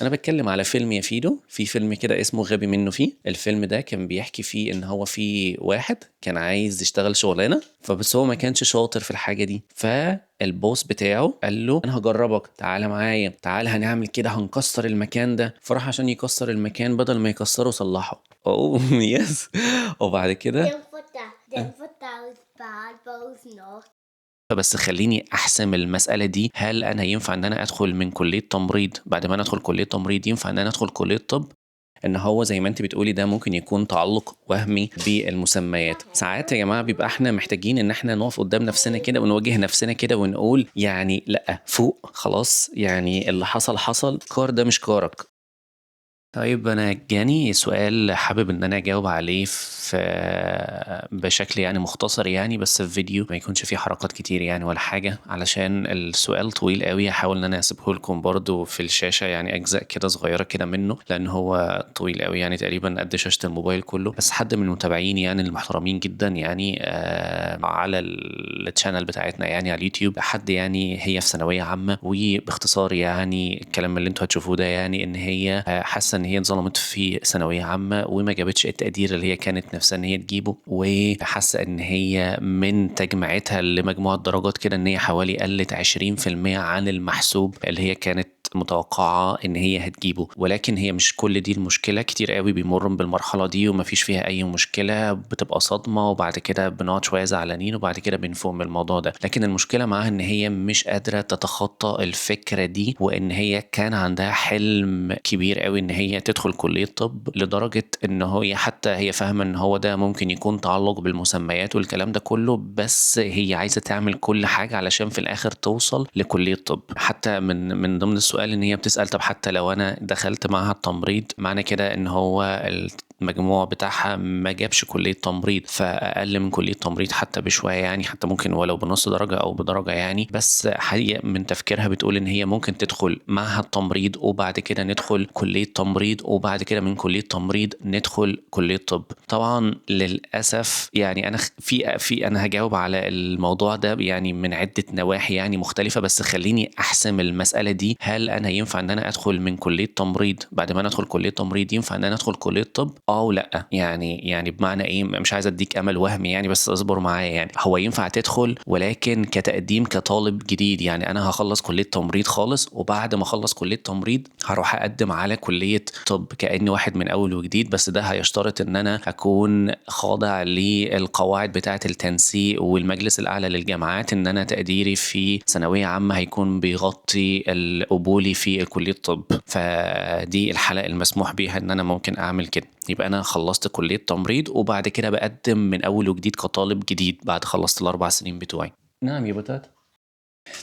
انا بتكلم على فيلم يا فيدو. في فيلم كده اسمه غبي منه فيه. الفيلم ده كان بيحكي فيه ان هو في واحد كان عايز يشتغل شغلانه، فبس هو ما كانش شاطر في الحاجه دي. فالبوس بتاعه قال له انا هجربك، تعالى معايا، تعالى هنعمل كده، هنكسر المكان ده. فراح عشان يكسر المكان، بدل ما يكسره صلحه. اوه يس. وبعد كده Den var bad both not. فبس خليني احسم المساله دي. هل انا ينفع ان انا ادخل من كليه تمريض، بعد ما انا ادخل كليه تمريض ينفع ان انا ادخل كليه طب؟ ان هو زي ما انت بتقولي ده ممكن يكون تعلق وهمي بالمسميات. ساعات يا جماعه بيبقى احنا محتاجين ان احنا نقف قدام نفسنا كده ونواجه نفسنا كده ونقول يعني لا، فوق خلاص، يعني اللي حصل حصل، كار ده مش كارك. طيب أنا جاني سؤال حابب إن أنا أجاوب عليه بشكل يعني مختصر يعني، بس في فيديو ما يكونش فيه حركات كتير يعني ولا حاجة، علشان السؤال طويل قوي. هحاول إن أنا أسيبه لكم برضو في الشاشة يعني أجزاء كده صغيرة كده منه، لأن هو طويل قوي يعني تقريبا قد شاشة الموبايل كله. بس حد من المتابعين يعني المحترمين جدا يعني على التشانل بتاعتنا يعني على اليوتيوب، حد يعني هي في ثانوية عامة، وباختصار يعني الكلام اللي انتوا هتشوفوه ده يعني ان هي حاسة ان هي اتظلمت في ثانوية عامة وما جابتش التقدير اللي هي كانت نفسها ان هي تجيبه، وحاسة ان هي من تجميعتها لمجموعة درجات كده ان هي حوالي قلت 20% عن المحسوب اللي هي كانت متوقعة ان هي هتجيبه. ولكن هي مش كل دي المشكلة، كتير قوي بيمروا بالمرحلة دي ومفيش فيها اي مشكلة، بتبقى صدمة وبعد كده بنقعد شوية زعلانين وبعد كده بنفهم الموضوع ده. لكن المشكلة معاها ان هي مش قادرة تتخطى الفكرة دي، وان هي كان عندها حلم كبير قوي ان هي تدخل كلية طب، لدرجة ان هي حتى هي فاهمة ان هو ده ممكن يكون تعلق بالمسميات والكلام ده كله، بس هي عايزة تعمل كل حاجة علشان في الاخر توصل لكلية طب. حتى من ضمن السؤال ان هي بتسأل طب حتى لو انا دخلت معها التمريض، معنى كده ان هو المجموع بتاعها ما جابش كلية تمريض، فأقل من كلية تمريض حتى بشوية يعني، حتى ممكن ولو بنص درجة أو بدرجة يعني. بس حقيقة من تفكيرها بتقول إن هي ممكن تدخل معهد تمريض وبعد كده ندخل كلية تمريض وبعد كده من كلية تمريض ندخل كلية طب. طبعا للأسف يعني أنا أنا هجاوب على الموضوع ده يعني من عدة نواحي يعني مختلفة، بس خليني أحسم المسألة دي. هل أنا ينفع إن أنا أدخل من كلية تمريض بعد ما أنا أدخل كلية تمريض ينفع إن أنا أدخل كلية طب؟ ولا يعني بمعنى ايه، مش عايز اديك امل وهمي يعني، بس اصبر معايا. يعني هو ينفع تدخل ولكن كتقديم كطالب جديد، يعني انا هخلص كليه تمريض خالص وبعد ما اخلص كليه تمريض هروح اقدم على كليه طب كاني واحد من اول وجديد. بس ده هيشترط ان انا اكون خاضع للقواعد بتاعه التنسيق والمجلس الاعلى للجامعات، ان انا تقديري في ثانويه عامه هيكون بيغطي القبولي في كليه طب. فدي الحلقه المسموح بيها ان انا ممكن اعمل كده. يبقى انا خلصت كليه تمريض وبعد كده بقدم من اول وجديد كطالب جديد بعد خلصت ال4 سنين بتوعي. نعم يا بتات.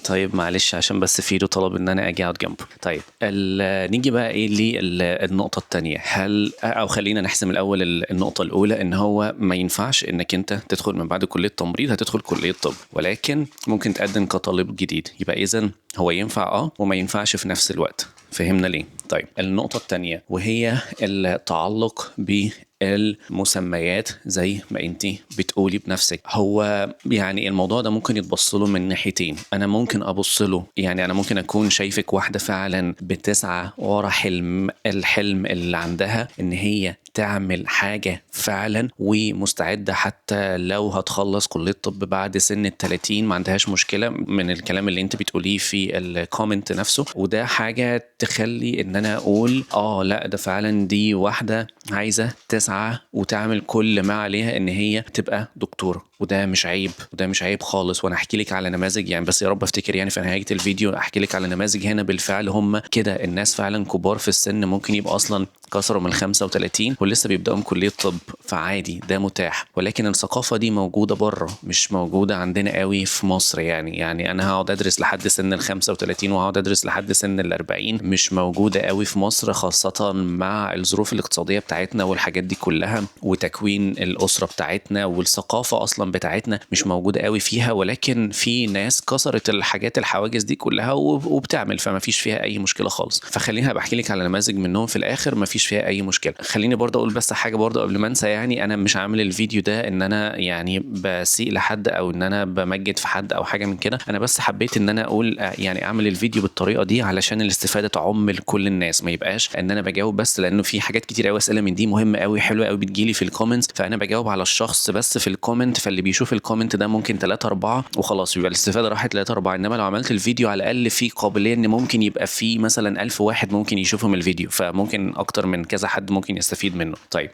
طيب معلش عشان بس فيدو طلب ان انا اجي اقعد جنبه. طيب نيجي بقى ايه للنقطه الثانيه. هل او خلينا نحسم الاول النقطه الاولى، ان هو ما ينفعش انك انت تدخل من بعد كليه تمريض هتدخل كليه طب، ولكن ممكن تقدم كطالب جديد. يبقى اذا هو ينفع وما ينفعش في نفس الوقت. فهمنا ليه؟ طيب النقطه الثانيه وهي التعلق المسميات زي ما انتي بتقولي بنفسك. هو يعني الموضوع ده ممكن يتبص له من ناحيتين. انا ممكن ابص له يعني انا ممكن اكون شايفك واحدة فعلا بتسعى ورا الحلم اللي عندها ان هي تعمل حاجة فعلا، ومستعدة حتى لو هتخلص كلية طب بعد سن ال30 ما عندهاش مشكلة من الكلام اللي انت بتقوليه في الكومنت نفسه. وده حاجة تخلي ان انا اقول لا ده فعلا دي واحدة عايزة تسعى وتعمل كل ما عليها ان هي تبقى دكتورة، وده مش عيب، وده مش عيب خالص. وانا احكي لك على نماذج يعني، بس يا رب افتكر يعني في نهاية الفيديو احكي لك على نماذج هنا بالفعل هم كده. الناس فعلا كبار في السن ممكن يبقى اصلا كسروا من 35 ولسه بيبداوا من كليه طب، فعادي ده متاح. ولكن الثقافه دي موجوده بره، مش موجوده عندنا قوي في مصر. يعني انا هقعد ادرس لحد سن ال 35 وهقعد ادرس لحد سن ال 40، مش موجوده قوي في مصر، خاصه مع الظروف الاقتصاديه بتاعتنا والحاجات دي كلها وتكوين الاسره بتاعتنا والثقافه اصلا اصلا بتاعتنا مش موجوده قوي فيها، ولكن في ناس كسرت الحواجز دي كلها وبتعمل، فما فيش فيها اي مشكله خالص. فخليني بحكي لك على نماذج منهم في الاخر ما فيش فيها اي مشكله. خليني برضه اقول بس حاجه برضه قبل ما انسى، يعني انا مش عامل الفيديو ده ان انا يعني بسيء لحد او ان انا بمجد في حد او حاجه من كده، انا بس حبيت ان انا اقول يعني اعمل الفيديو بالطريقه دي علشان الاستفاده تعم لكل الناس، ما يبقاش ان انا بجاوب بس، لانه في حاجات كتير قوي اسئله من دي مهمه قوي حلوه قوي بتجيلي في الكومنتس، فانا بجاوب على الشخص بس في الكومنت، فاللي بيشوف الكومنت ده ممكن 3 4 وخلاص يبقى الاستفاده راحت 3 4. انما لو عملت الفيديو على الاقل في قابليه ان ممكن يبقى في مثلا 1000 واحد ممكن يشوفهم الفيديو، فممكن اكتر من كذا حد ممكن يستفيد منه. طيب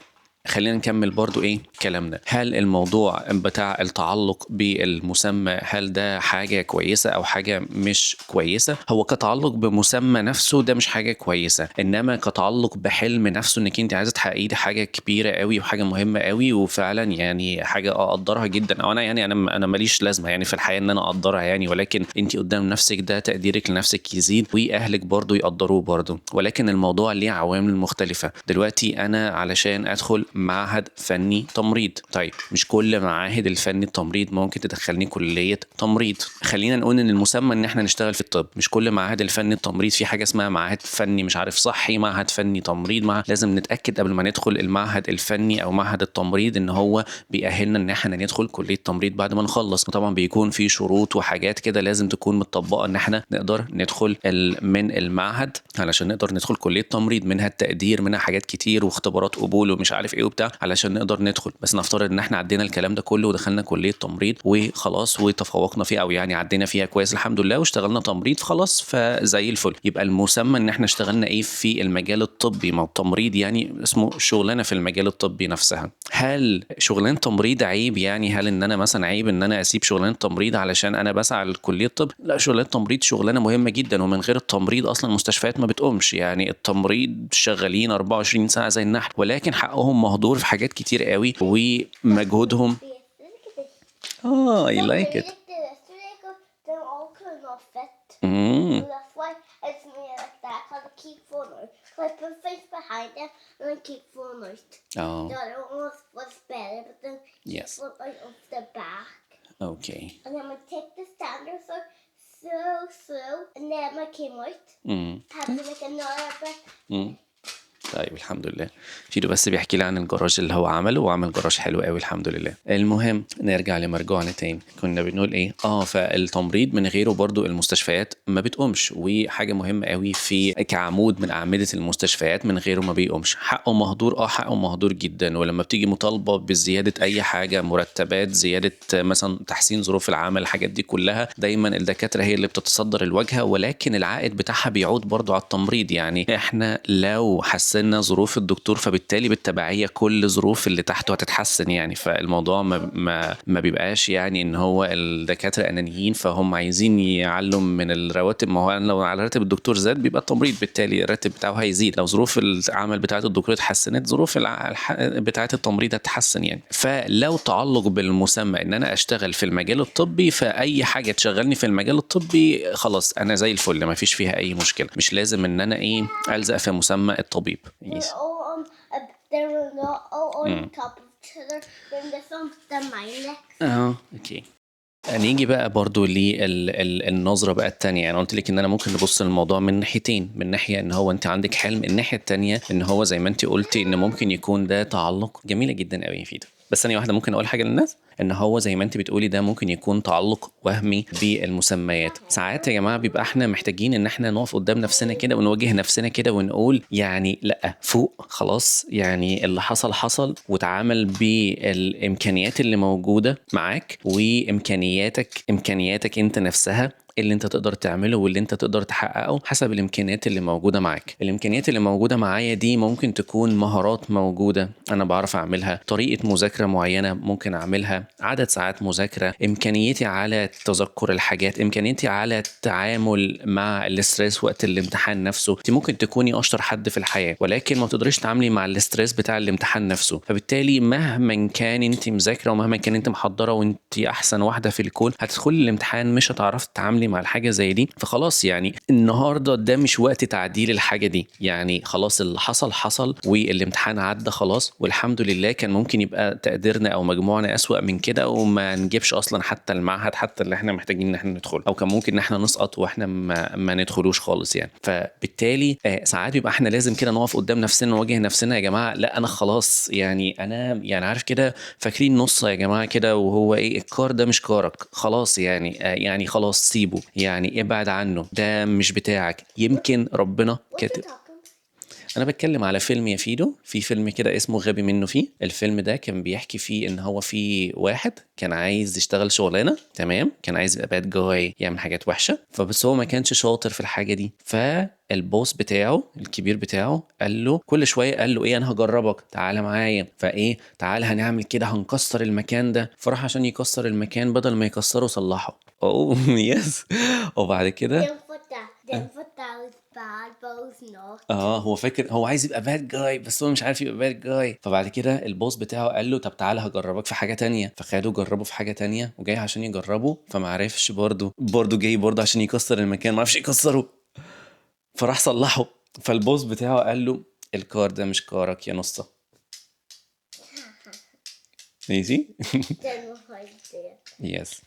خلينا نكمل برضو كلامنا. هل الموضوع بتاع التعلق بالمسمى هل ده حاجة كويسة او حاجة مش كويسة؟ هو كتعلق بمسمى نفسه ده مش حاجة كويسة، انما كتعلق بحلم نفسه انك انت عايزة تحققيه دي حاجة كبيرة قوي وحاجة مهمة قوي، وفعلا يعني حاجة اقدرها جدا، او انا يعني انا ماليش لازمة يعني في الحياة ان انا اقدرها يعني، ولكن انت قدام نفسك ده تقديرك لنفسك يزيد واهلك برضو يقدروه برضو. ولكن الموضوع ليه عوامل مختلفة. دلوقتي انا علشان ادخل معهد فني تمريض، طيب مش كل معاهد الفني التمريض ممكن تدخلني كلية تمريض. خلينا نقول ان المسمى ان احنا نشتغل في الطب، مش كل معاهد الفني التمريض، في حاجة اسمها معهد فني مش عارف صحي، معهد فني تمريض، لازم نتأكد قبل ما ندخل المعهد الفني او معهد التمريض ان هو بيأهلنا ان احنا ندخل كلية تمريض بعد ما نخلص، وطبعا بيكون في شروط وحاجات كده لازم تكون متطبقة ان احنا نقدر ندخل من المعهد علشان نقدر ندخل كلية تمريض، منها التقدير، منها حاجات كتير واختبارات قبول ومش عارف ايه وبتاع علشان نقدر ندخل. بس نفترض ان احنا عدينا الكلام ده كله ودخلنا كلية تمريض وخلاص وتفوقنا فيه، او يعني عدينا فيها كويس الحمد لله واشتغلنا تمريض خلاص فزي الفل، يبقى المسمى ان احنا اشتغلنا في المجال الطبي. ما التمريض يعني اسمه شغلانة في المجال الطبي نفسها. هل شغلانة تمريض عيب؟ يعني هل ان انا مثلا عيب ان انا اسيب شغلانة تمريض علشان انا بسعى لكلية الطب؟ لا، شغلانة تمريض شغلانة مهمة جدا، ومن غير التمريض اصلا المستشفيات ما بتقومش. يعني التمريض شغالين 24 ساعة زي النحل، ولكن حقهم مهدور في حاجات كتير قوي ومجهودهم. I like it. They're all kind of fit. Mm. So that's why it's me like that. Cause I keep falling out. So I put face behind them and I keep falling out. Oh, The other one was better, but then yes. fall out of the back. Okay. And then I take the standard so slow, and then I came out. Had to make another bit. طيب الحمد لله. فيدو بس بيحكي لي عن الجراج اللي هو عمله، وعمل جراج حلو قوي الحمد لله. المهم نرجع لمرجوعنا تاني، كنا بنقول فالتمريض من غيره برضو المستشفيات ما بتقومش، وحاجه مهمه قوي في كعمود من اعمده المستشفيات من غيره ما بيقومش. حقه مهدور، حقه مهدور جدا. ولما بتيجي مطالبه بزياده اي حاجه، مرتبات، زياده مثلا تحسين ظروف العمل، الحاجات دي كلها دايما الدكاتره هي اللي بتتصدر الواجهه، ولكن العائد بتاعها بيعود برضو على التمريض. يعني احنا لو حسنا ظروف الدكتور فبالتالي بالتبعيه كل ظروف اللي تحته هتتحسن. يعني فالموضوع ما بيبقاش يعني ان هو الدكاتره انانيين فهم عايزين يعلوا من الرواتب. ما هو لو على راتب الدكتور زاد بيبقى التمريض بالتالي الراتب بتاعه هيزيد، لو ظروف العمل بتاعه الدكتور اتحسنت ظروف بتاعه التمريض هتتحسن. يعني فلو تعلق بالمسمى ان انا اشتغل في المجال الطبي، فاي حاجه تشغلني في المجال الطبي خلاص انا زي الفل، ما فيش فيها اي مشكله. مش لازم ان انا الزق في مسمى الطبيب. They're not all on top of each other. Then this one's the minus. اوكي. نيجي بقى برضو للنظرة بقى التانية. يعني قلت لك ان انا ممكن نبص للموضوع من ناحيتين، من ناحية ان هو انت عندك حلم، الناحية التانية ان هو زي ما انت قلتي ان ممكن يكون ده تعلق. جميلة جدا قوي يا فيدا. بس ثانية واحدة ممكن اقول حاجة للناس، ان هو زي ما انت بتقولي ده ممكن يكون تعلق وهمي بالمسميات. ساعات يا جماعة بيبقى احنا محتاجين ان احنا نقف قدام نفسنا كده ونواجه نفسنا كده ونقول يعني لا، فوق خلاص، يعني اللي حصل حصل، وتعامل بالامكانيات اللي موجودة معاك وامكانياتك انت نفسها اللي انت تقدر تعمله واللي انت تقدر تحققه حسب الامكانيات اللي موجوده معاك. الامكانيات اللي موجوده معايا دي ممكن تكون مهارات موجوده انا بعرف اعملها، طريقه مذاكره معينه ممكن اعملها، عدد ساعات مذاكره، امكانيتي على تذكر الحاجات، امكانيتي على التعامل مع الاسترس وقت الامتحان نفسه. انت ممكن تكوني اشطر حد في الحياه ولكن ما تقدريش تعاملي مع الاسترس بتاع الامتحان نفسه، فبالتالي مهما كان انت مذاكره ومهما كان انت محضره وانت احسن واحده في الكون، هتدخلي الامتحان مش هتعرفي تتعاملي يعني مع الحاجة زي دي. فخلاص يعني النهاردة ده مش وقت تعديل الحاجة دي، يعني خلاص اللي حصل حصل، والامتحان عدى خلاص والحمد لله. كان ممكن يبقى تقديرنا او مجموعنا اسوأ من كده وما نجيبش اصلا حتى المعهد حتى اللي احنا محتاجين ان احنا ندخل، او كان ممكن ان احنا نسقط واحنا ما ندخلوش خالص يعني. فبالتالي ساعات بيبقى احنا لازم كده نقف قدام نفسنا نواجه نفسنا، يا جماعة لا انا خلاص يعني انا يعني عارف كده، فاكرين نص يا جماعة كده وهو ايه، الكار ده مش كارك خلاص يعني يعني خلاص سيبه يعني ابعد عنه، ده مش بتاعك. يمكن ربنا كاتب. انا بتكلم على فيلم يا فيدو، في فيلم كده اسمه غبي منه فيه. الفيلم ده كان بيحكي فيه ان هو في واحد كان عايز يشتغل شغلانه تمام، كان عايز يبقى باد جاي يعمل حاجات وحشه، فبس هو ما كانش شاطر في الحاجه دي. فالبوس بتاعه الكبير بتاعه قال له كل شويه، قال له ايه انا هجربك تعالى معايا، فايه تعالى هنعمل كده هنكسر المكان ده. فراح عشان يكسر المكان بدل ما يكسره صلحه. اوه يس. وبعد كده Den was bad, both not. هو فاكر هو عايز يبقى باد جاي بس هو مش عارف يبقى باد جاي. فبعد كده البوس بتاعه قال له طب تعالى هجربك في حاجة تانية، فخده جربه في حاجة تانية وجاي عشان يجربه فما عرفش، برضه جاي برضه عشان يكسر المكان ما عرفش يكسره، فراح صلحه. فالبوس بتاعه قال له الكار ده مش كارك يا نصة. ماشي. Den was يس.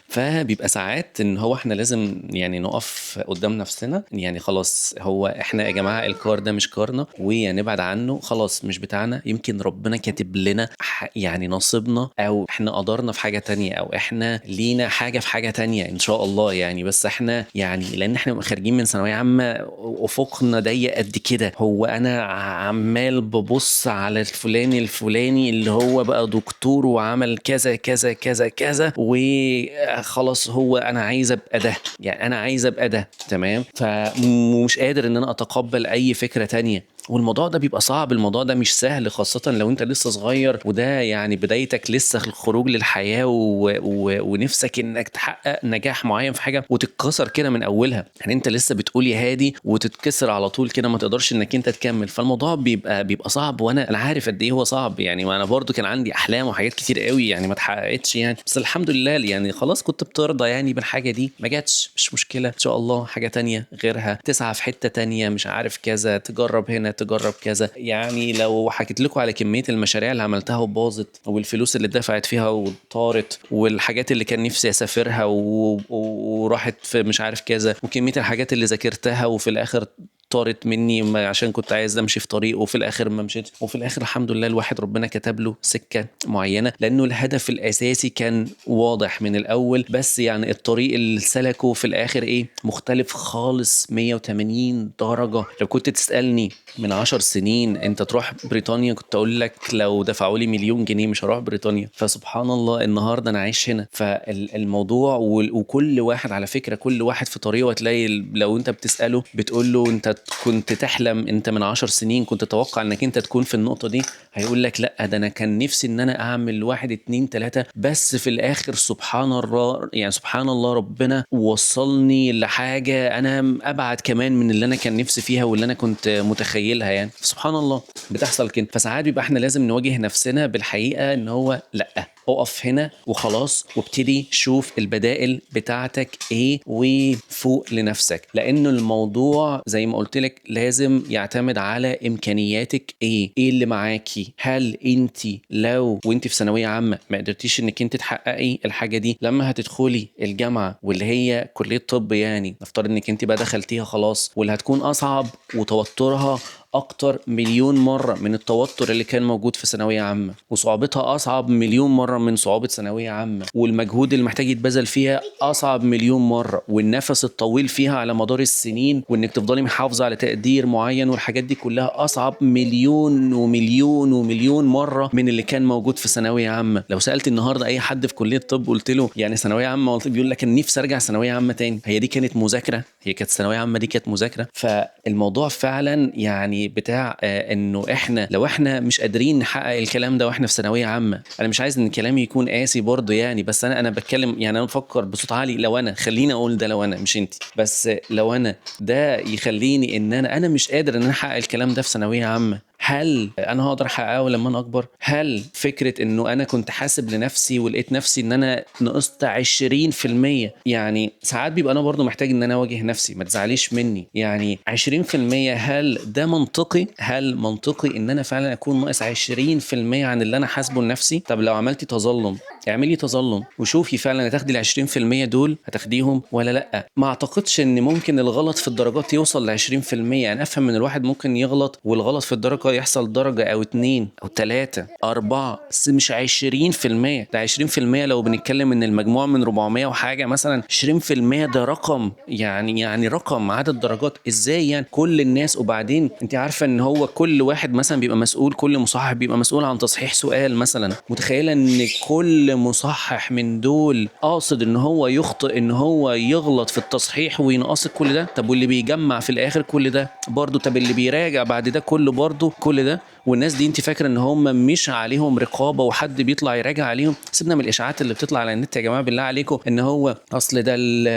فبيبقى ساعات ان هو احنا لازم يعني نقف قدام نفسنا، يعني خلاص هو احنا يا جماعه الكار ده مش كارنا ونبعد عنه خلاص مش بتاعنا. يمكن ربنا كاتب لنا يعني نصيبنا، او احنا قدرنا في حاجه تانية، او احنا لينا حاجه في حاجه تانية ان شاء الله يعني. بس احنا يعني لان احنا خارجين من ثانويه عامه افقنا ضيق قد كده، هو انا عمال ببص على الفلاني اللي هو بقى دكتور وعمل كذا كذا كذا كذا وخلاص هو انا عايز ابقى ده، يعني انا عايز ابقى ده تمام. فمش قادر ان انا اتقبل اي فكرة تانية. والموضوع ده بيبقى صعب، الموضوع ده مش سهل خاصة لو انت لسه صغير وده يعني بدايتك لسه الخروج للحياة ونفسك انك تحقق نجاح معين في حاجة وتتكسر كده من اولها. يعني انت لسه بتقول يا هادي وتتكسر على طول كده ما تقدرش انك انت تكمل. فالموضوع بيبقى صعب، وانا عارف قد ايه هو صعب يعني. وانا برضو كان عندي احلام وحاجات كتير قوي يعني ما اتحققتش يعني، بس الحمد لله يعني خلاص كنت بترضى يعني بالحاجة دي، ما جاتش مش مشكلة ان شاء الله حاجة تانية غيرها، تسعى في حتة تانية مش عارف كذا، تجرب هنا تجرب كذا. يعني لو حكيت لكم على كمية المشاريع اللي عملتها وباظت والفلوس اللي دفعت فيها وطارت والحاجات اللي كان نفسي اسافرها وراحت في مش عارف كذا، وكمية الحاجات اللي ذاكرتها وفي الاخر طارت مني عشان كنت عايز امشي في طريق وفي الاخر ما مشيت. وفي الاخر الحمد لله الواحد ربنا كتب له سكه معينه لانه الهدف الاساسي كان واضح من الاول، بس يعني الطريق اللي سلكه في الاخر ايه مختلف خالص 180 درجه. لو كنت تسالني من 10 سنين انت تروح بريطانيا كنت اقول لك لو دفعوا لي مليون جنيه مش هروح بريطانيا. فسبحان الله النهارده انا عايش هنا. فالموضوع وكل واحد على فكره كل واحد في طريقه، هتلاقي لو انت بتساله بتقول له انت كنت تحلم انت من 10 سنين كنت تتوقع انك انت تكون في النقطة دي، هيقول لك لا ده انا كان نفسي ان انا اعمل 1 2 3، بس في الاخر سبحان الله يعني سبحان الله ربنا وصلني لحاجة انا ابعد كمان من اللي انا كان نفسي فيها واللي انا كنت متخيلها يعني. سبحان الله بتحصل كده. فساعات بيبقى احنا لازم نواجه نفسنا بالحقيقة ان هو لا اقف هنا وخلاص وابتدي شوف البدائل بتاعتك ايه وفوق لنفسك، لانه الموضوع زي ما قلت لك لازم يعتمد على امكانياتك ايه اللي معاكي. هل انت لو وانت في ثانويه عامه ما قدرتيش انك انت تحققي الحاجه دي لما هتدخلي الجامعه واللي هي كليه طب، يعني نفترض انك انت بقى دخلتيها خلاص واللي هتكون اصعب وتوترها اكتر مليون مرة من التوتر اللي كان موجود في ثانوية عامة، وصعوبتها اصعب مليون مرة من صعوبة ثانوية عامة، والمجهود اللي محتاج يتبذل فيها اصعب مليون مرة، والنفس الطويل فيها على مدار السنين وانك تفضلي محافظة على تقدير معين والحاجات دي كلها اصعب مليون ومليون ومليون مرة من اللي كان موجود في ثانوية عامة. لو سألت النهاردة اي حد في كلية طب قلت له يعني ثانوية عامة، بيقول لك انا نفسي ارجع ثانوية عامة تاني. هي دي كانت مذاكرة، هي كانت ثانوية عامة دي كانت مذاكرة. فالموضوع فعلا يعني بتاع انه احنا لو احنا مش قادرين نحقق الكلام ده واحنا في ثانويه عامه، انا مش عايز ان كلامي يكون قاسي برضه يعني، بس انا بتكلم يعني انا بفكر بصوت عالي. لو انا خليني اقول ده لو انا مش انت بس، لو انا ده يخليني ان انا مش قادر ان انا احقق الكلام ده في ثانويه عامه، هل انا هقدر احققه لما انا اكبر؟ هل فكره انه انا كنت حاسب لنفسي ولقيت نفسي ان انا نقصت 20%، يعني ساعات بيبقى انا برضو محتاج ان انا اواجه نفسي، ما تزعليش مني، يعني 20% هل ده منطقي؟ هل منطقي ان انا فعلا اكون ناقص 20% عن اللي انا حاسبه لنفسي؟ طب لو عملتي تظلم، اعملي تظلم وشوفي فعلا هتاخدي ال 20% دول، هتاخديهم ولا لا. ما اعتقدش ان ممكن الغلط في الدرجات يوصل ل 20%. انا افهم ان الواحد ممكن يغلط والغلط في الدرجه يحصل درجه او 2 او 3 4، بس مش 20%. ده 20% لو بنتكلم ان المجموع من 400 وحاجه مثلا، 20% ده رقم، يعني رقم عدد درجات ازاي يعني كل الناس. وبعدين انت عارفه ان هو كل واحد مثلا بيبقى مسؤول، كل مصحح بيبقى مسؤول عن تصحيح سؤال مثلا. متخيله ان كل مصحح من دول قاصد ان هو يخطئ، ان هو يغلط في التصحيح وينقص كل ده؟ طب واللي بيجمع في الاخر كل ده برضه؟ طب اللي بيراجع بعد ده كله برضه كل ده؟ والناس دي انت فاكره ان هم مش عليهم رقابه وحد بيطلع يراجع عليهم؟ سيبنا من الاشاعات اللي بتطلع على النت يا جماعه بالله عليكم، ان هو اصل ده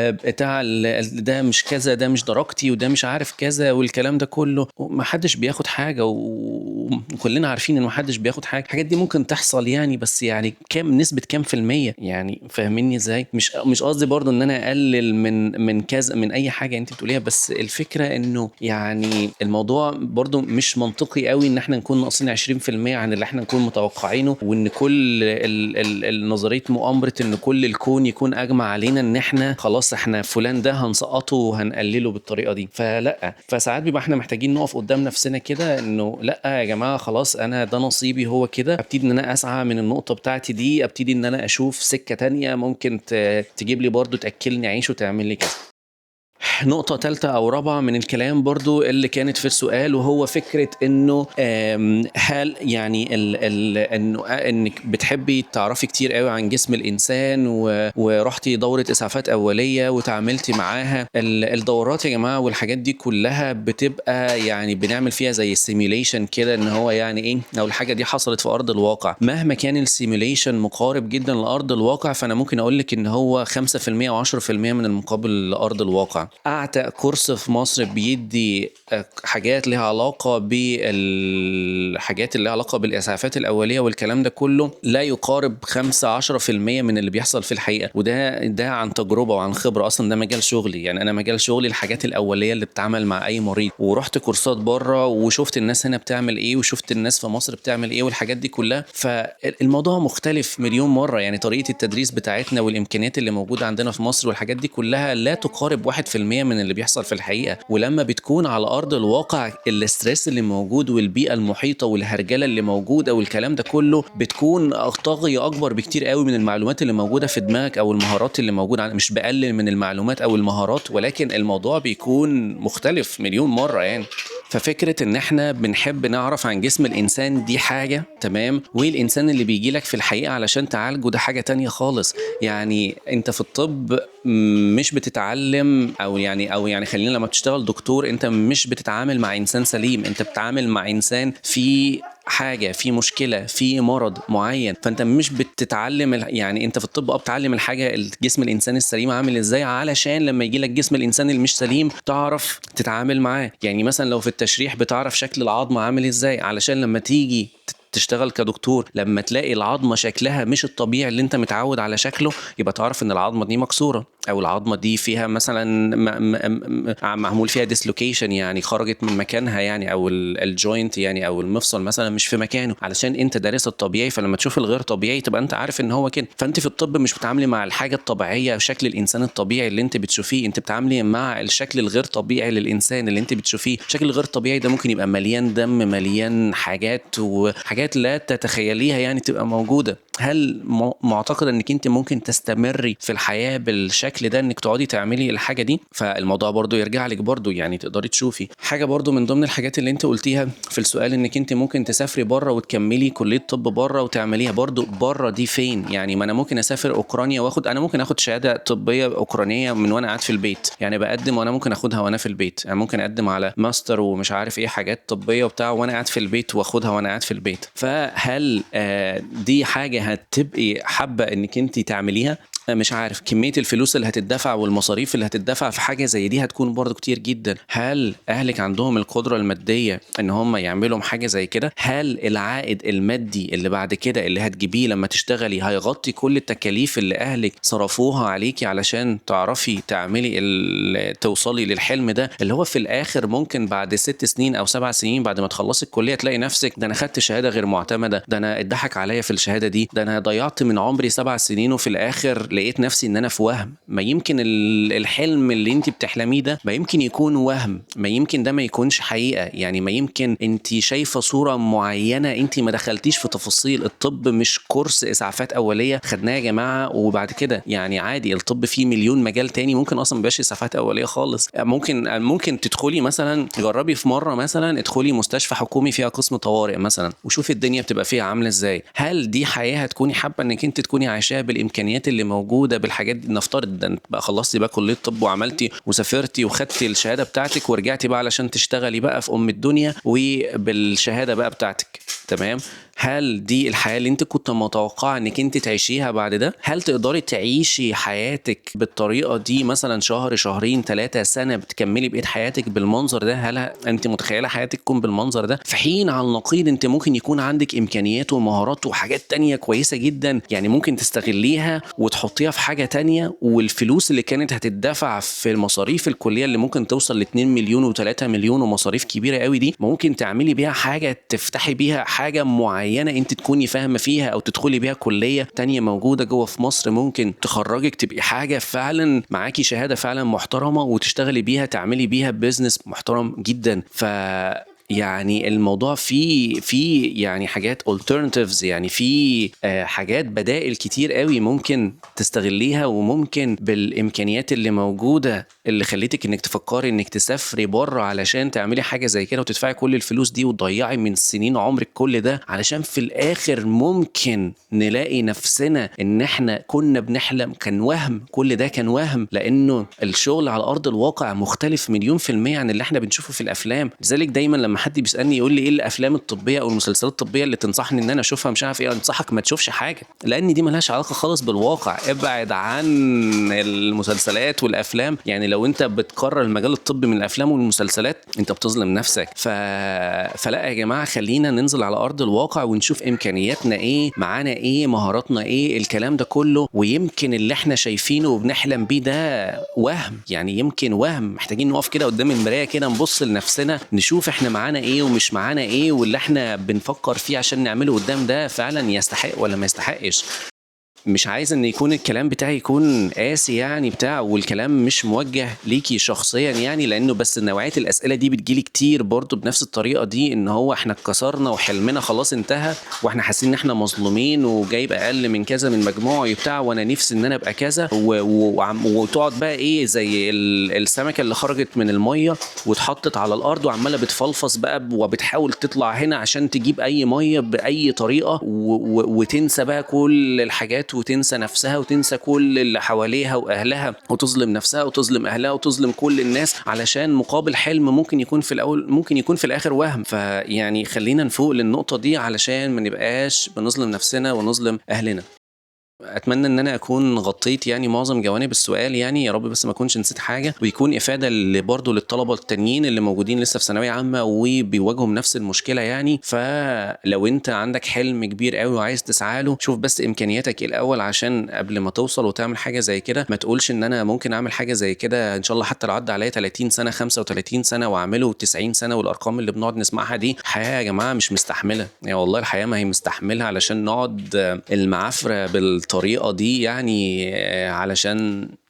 بتاع ده مش كذا، ده مش درجتي، وده مش عارف كذا، والكلام ده كله. ومحدش بياخد حاجه، وكلنا عارفين ان محدش بياخد حاجه. الحاجات دي ممكن تحصل يعني، بس يعني كام نسبه، كام في الميه يعني؟ فاهميني ازاي؟ مش قصدي برضو ان انا اقلل من كذا، من اي حاجه انت بتقوليها، بس الفكره انه يعني الموضوع برضو مش منطقي قوي ان احنا نكون ناقصين 20% عن اللي احنا نكون متوقعينه، وان كل النظريه مؤامره ان كل الكون يكون اجمع علينا ان احنا خلاص احنا فلان ده هنسقطه وهنقلله بالطريقه دي. فلا، فساعات بيبقى احنا محتاجين نقف قدام نفسنا كده انه لا يا جماعه خلاص، انا ده نصيبي هو كده، ابتدي ان انا اسعى من النقطه بتاعتي دي، ابتدي ان انا اشوف سكه تانية ممكن تجيب لي برضو، تاكلني عيش وتعمل لي كذا. نقطة تالتة أو رابعة من الكلام برضو اللي كانت في السؤال، وهو فكرة إنه هل يعني إنه إنك بتحبي تعرفي كتير قوي عن جسم الإنسان، ورحتي دورة إسعافات أولية وتعاملتي معاها. الدورات يا جماعة والحاجات دي كلها بتبقى يعني بنعمل فيها زي السيميليشن كده، إن هو يعني إيه، لو الحاجة دي حصلت في أرض الواقع، مهما كان السيميليشن مقارب جدا لأرض الواقع، فأنا ممكن أقول لك إن هو 5% أو 10% من المقابل لأرض الواقع. أعتق كورس في مصر بيدي حاجات لها علاقة بالحاجات اللي لها علاقة بالإسعافات الأولية والكلام ده كله، لا يقارب 5-10% من اللي بيحصل في الحقيقة. وده عن تجربة وعن خبرة، أصلا ده مجال شغلي، يعني أنا مجال شغلي الحاجات الأولية اللي بتعمل مع أي مريض، ورحت كورسات بره وشفت الناس هنا بتعمل إيه، وشفت الناس في مصر بتعمل إيه، والحاجات دي كلها. فالموضوع مختلف مليون مرة، يعني طريقة التدريس بتاعتنا والإمكانيات اللي موجودة عندنا في مصر والحاجات دي كلها لا تقارب 1% من اللي بيحصل في الحقيقة. ولما بتكون على أرض الواقع، الاسترس اللي موجود والبيئة المحيطة والهرجلة اللي موجودة والكلام ده كله بتكون طاغية أكبر بكتير قوي من المعلومات اللي موجودة في دماغك أو المهارات اللي موجودة. مش بقلل من المعلومات أو المهارات، ولكن الموضوع بيكون مختلف مليون مرة يعني. ففكرة ان احنا بنحب نعرف عن جسم الانسان دي حاجة تمام، والانسان اللي بيجي لك في الحقيقة علشان تعالجه ده حاجة تانية خالص. يعني انت في الطب مش بتتعلم او يعني خلينا لما بتشتغل دكتور، انت مش بتتعامل مع انسان سليم، انت بتتعامل مع انسان في حاجة، في مشكلة، في مرض معين. فانت مش بتتعلم يعني انت في الطب بتتعلم الحاجة الجسم الانسان السليم عامل ازاي، علشان لما يجي لك جسم الانسان اللي مش سليم تعرف تتعامل معاه. يعني مثلا لو في التشريح بتعرف شكل العظم عامل ازاي، علشان لما تيجي تشتغل كدكتور لما تلاقي العظمة شكلها مش الطبيعي اللي انت متعود على شكله، يبقى تعرف ان العظمة دي مكسورة، او العظمة دي فيها مثلا معمول فيها ديسلوكيشن، يعني خرجت من مكانها يعني، او الجوينت يعني او المفصل مثلا مش في مكانه، علشان انت دارس الطبيعي. فلما تشوف الغير طبيعي تبقى انت عارف ان هو كده. فانت في الطب مش بتعاملي مع الحاجة الطبيعية شكل الانسان الطبيعي اللي انت بتشوفيه، انت بتعاملي مع الشكل الغير طبيعي للانسان اللي انت بتشوفيه. الشكل الغير طبيعي ده ممكن يبقى مليان دم، مليان حاجات وحاجات لا تتخيليها يعني تبقى موجودة. هل معتقد انك انت ممكن تستمري في الحياة بالشكل ده، انك تقعدي تعملي الحاجة دي؟ فالموضوع برضو يرجع لك برضو، يعني تقدري تشوفي حاجة برضو من ضمن الحاجات اللي انت قلتيها في السؤال، انك انت ممكن تسافري بره وتكملي كلية طب بره وتعمليها. برضو بره دي فين يعني؟ ما انا ممكن اسافر اوكرانيا انا ممكن اخد شهادة طبية اوكرانية من وانا قاعد في البيت، يعني بقدم وانا ممكن اخدها وانا في البيت، يعني ممكن اقدم على ماستر ومش عارف ايه حاجات طبية وبتاع وانا قاعد في البيت، واخدها وانا قاعد في البيت. فهل دي حاجة هتبقي حابة انك انت تعمليها؟ مش عارف كمية الفلوس اللي هتدفع والمصاريف اللي هتدفع في حاجة زي دي هتكون برضو كتير جدا. هل أهلك عندهم القدرة المادية إن هم يعملوا حاجة زي كده؟ هل العائد المادي اللي بعد كده اللي هتجيبيه لما تشتغلي هيغطي كل التكاليف اللي أهلك صرفوها عليكي علشان تعرفي تعملي توصلي للحلم ده، اللي هو في الآخر ممكن بعد 6 سنين أو 7 سنين بعد ما تخلصي الكلية تلاقي نفسك ده أنا خدت شهادة غير معتمدة، ده أنا اتضحك عليا في الشهادة دي، ده أنا ضيعت من عمري 7 سنين وفي الآخر لقيت نفسي ان انا في وهم. ما يمكن الحلم اللي انت بتحلميه ده ما يمكن يكون وهم، ما يمكن ده ما يكونش حقيقة. يعني ما يمكن انت شايفة صورة معينة، انت ما دخلتيش في تفاصيل. الطب مش كورس اسعافات اولية خدناه يا جماعة وبعد كده يعني عادي. الطب فيه مليون مجال تاني، ممكن اصلا مبقاش اسعافات اولية خالص. ممكن تدخلي مثلا، جربي في مرة مثلا ادخلي مستشفى حكومي فيها قسم طوارئ مثلا وشوفي الدنيا بتبقى فيها عاملة ازاي. هل دي حياة هتكوني حابة انك انت تكوني عايشاها بالامكانيات اللي موجودة بالحاجات دي؟ نفترض ده بقى خلصتي بقى كلية طب وعملتي وسافرتي وخدتي الشهادة بتاعتك ورجعتي بقى علشان تشتغلي بقى في الدنيا وبالشهادة بقى بتاعتك، تمام؟ هل دي الحياة اللي انت كنت متوقعة انك انت تعيشيها بعد ده؟ هل تقدري تعيشي حياتك بالطريقة دي مثلا شهر، شهرين، 3 سنة بتكملي بقية حياتك بالمنظر ده؟ هل انت متخيلة حياتك تكون بالمنظر ده؟ في حين على النقيض انت ممكن يكون عندك امكانيات ومهارات وحاجات تانية كويسة جدا، يعني ممكن تستغليها وتحطيها في حاجة تانية، والفلوس اللي كانت هتدفع في المصاريف الكلية اللي ممكن توصل ل 2 مليون و3 مليون ومصاريف كبيرة قوي دي، ممكن تعملي بيها حاجة، تفتحي بيها حاجة معينة انت تكوني فاهمة فيها، او تدخلي بيها كلية تانية موجودة جوه في مصر ممكن تخرجك تبقي حاجة فعلا معاكي شهادة فعلا محترمة وتشتغلي بيها، تعملي بيها بيزنس محترم جدا. يعني الموضوع فيه يعني حاجات alternatives، يعني في حاجات بدائل كتير قوي ممكن تستغليها، وممكن بالامكانيات اللي موجوده اللي خليتك انك تفكري انك تسافري بره علشان تعملي حاجه زي كده وتدفعي كل الفلوس دي وتضيعي من سنين عمرك كل ده، علشان في الاخر ممكن نلاقي نفسنا ان احنا كنا بنحلم. كان وهم، كل ده كان وهم، لانه الشغل على ارض الواقع مختلف 100% عن اللي احنا بنشوفه في الافلام. لذلك دايما لما حد بيسالني يقول لي ايه الافلام الطبيه او المسلسلات الطبيه اللي تنصحني ان انا اشوفها، مش عارف ايه، انصحك ما تشوفش حاجه، لان دي ملهاش علاقه خالص بالواقع. ابعد عن المسلسلات والافلام. يعني لو انت بتكرر المجال الطبي من الافلام والمسلسلات انت بتظلم نفسك. فلا يا جماعه، خلينا ننزل على ارض الواقع ونشوف امكانياتنا ايه، معانا ايه، مهاراتنا ايه، الكلام ده كله. ويمكن اللي احنا شايفينه وبنحلم بيه ده وهم، يعني يمكن وهم. محتاجين نقف كده قدام المرايه كده، نبص لنفسنا، نشوف احنا معانا ايه ومش معانا ايه، واللي احنا بنفكر فيه عشان نعمله قدام ده فعلا يستحق ولا ما يستحقش. مش عايز ان يكون الكلام بتاعي يكون قاسي يعني بتاع، والكلام مش موجه ليكي شخصيا يعني، لانه بس نوعيه الاسئله دي بتجيلي كتير برضو بنفس الطريقه دي، ان هو احنا اتكسرنا وحلمنا خلاص انتهى واحنا حاسين ان احنا مظلومين وجايب اقل من كذا من مجموعي بتاع، وانا نفسي ان انا ابقى كذا، وتقعد بقى ايه زي السمكه اللي خرجت من الميه واتحطت على الارض وعماله بتفلفص بقى وبتحاول تطلع هنا عشان تجيب اي ميه باي طريقه، وتنسى بقى كل الحاجات وتنسى نفسها وتنسى كل اللي حواليها واهلها، وتظلم نفسها وتظلم اهلها وتظلم كل الناس علشان مقابل حلم ممكن يكون في الاول ممكن يكون في الاخر وهم. فيعني خلينا نفوق للنقطة دي علشان ما نبقاش بنظلم نفسنا ونظلم اهلنا. اتمنى ان انا اكون غطيت يعني معظم جوانب السؤال، يعني يا رب بس ما اكونش نسيت حاجه، ويكون افاده برضه للطلبه التانيين اللي موجودين لسه في ثانويه عامه وبيواجهوا نفس المشكله يعني. فلو انت عندك حلم كبير قوي وعايز تسعى له، شوف بس امكانياتك ايه الاول عشان قبل ما توصل وتعمل حاجه زي كده ما تقولش ان انا ممكن اعمل حاجه زي كده ان شاء الله حتى لو عدى عليا 30 سنه 35 سنه واعمله 90 سنه، والارقام اللي بنقعد نسمعها دي حياه يا جماعه مش مستحمله. يعني والله الحياه ما هي مستحملها علشان نقعد المعافره بالطريقه دي يعني،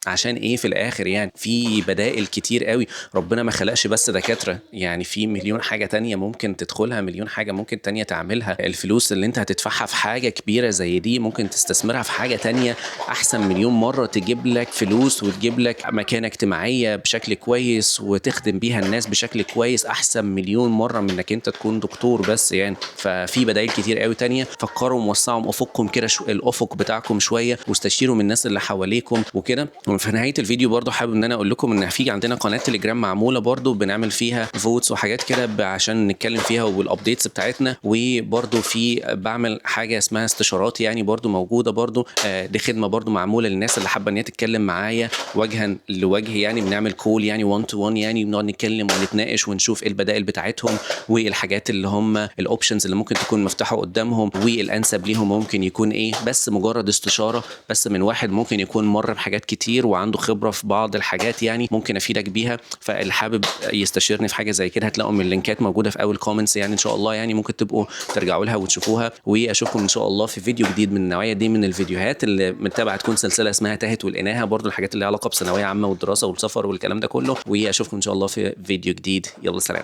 عشان ايه في الاخر؟ يعني في بدائل كتير قوي. ربنا ما خلقش بس دكاترة، يعني في مليون حاجة تانية ممكن تدخلها، مليون حاجة ممكن تانية تعملها. الفلوس اللي انت هتدفعها في حاجة كبيرة زي دي ممكن تستثمرها في حاجة تانية احسن مليون مرة، تجيب لك فلوس وتجيب لك مكانة اجتماعية بشكل كويس وتخدم بيها الناس بشكل كويس احسن مليون مرة من انك انت تكون دكتور بس يعني. ففي بدائل كتير قوي تانية. فكروا ووسعوا افقكم كده، الافق بتاعكم شوية، واستشيروا من الناس اللي حواليكم وكده. في نهايه الفيديو برضو حابب ان انا اقول لكم ان في عندنا قناه تليجرام معموله برضو بنعمل فيها فوتس وحاجات كده عشان نتكلم فيها والابديتس بتاعتنا، وبرضو في بعمل حاجه اسمها استشارات يعني برضو موجوده برضو. دي خدمه برضو معموله للناس اللي حابه ان هي تتكلم معايا وجها لوجه يعني، بنعمل كول يعني 1 to 1 يعني، بنقعد نتكلم ونتناقش ونشوف ايه البدائل بتاعتهم والحاجات اللي هم الاوبشنز اللي ممكن تكون مفتوحه قدامهم والانسب ليهم ممكن يكون ايه. بس مجرد استشاره بس من واحد ممكن يكون مر بحاجات كتير وعنده خبره في بعض الحاجات يعني ممكن افيدك بيها. فاللي حابب يستشيرني في حاجه زي كده هتلاقوا من اللينكات موجوده في اول كومنتس يعني ان شاء الله، يعني ممكن تبقوا ترجعوا لها وتشوفوها. واشوفكم ان شاء الله في فيديو جديد من النوعيه دي من الفيديوهات اللي متابعه تكون سلسله اسمها تاهت ولقيناها، برضو الحاجات اللي لها علاقه بثانويه عامه والدراسه والسفر والكلام ده كله. واشوفكم ان شاء الله في فيديو جديد. يلا سلام.